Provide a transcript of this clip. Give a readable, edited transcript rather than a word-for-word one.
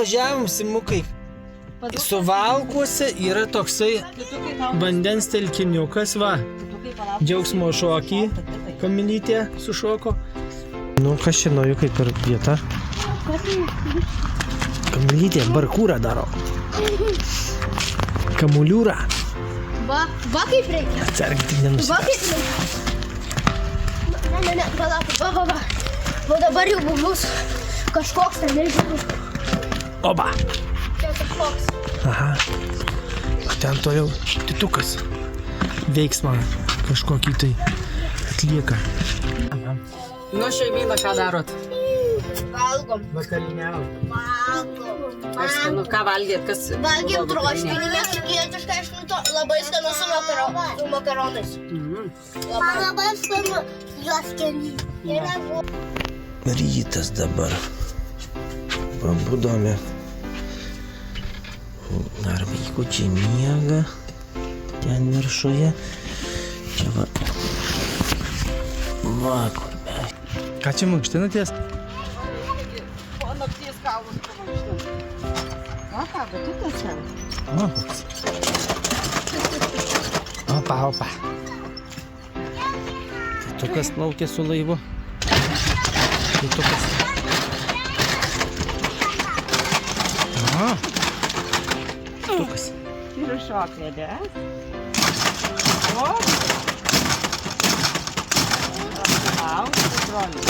važiavom, Simukai. Suvalkuose yra toksai vandens telkiniukas, va. Džiaugsmo šokį. Kamilytė sušoko. Nu, kas čia naujukai per vietą? Kamilytė barkūrą daro. Kamuliūrą. Va kaip reikia. Atsargiai tik nenusipės. Va kaip reikia. Ne, palauk, va. Va dabar jau bus kažkoks ten, nežinau. Oba. Čia kažkoks. Aha. Ten toliau titukas. Veiksmą kažkokį tai atlieka. Nu, šeimyną ką darot? Valgom. Vakariniavom. Nu, ką valgėt? Kas? Valgėm troškinį meksikietišką, labai skanu su makaronais. Man labai skanu jos kelį. Rytas dabar. Pabudome. Dar vaikučiai miega. Ten viršuje. Čia va. Va, kur mes. Ką čia mankštinatės? Po nakties kaulus pamankštinam. O ką, bet tu tas ten? Opa. Titukas plaukė su laivu. Titukas. Titukas. Ir šoklėdė. O? Au, kontrolė.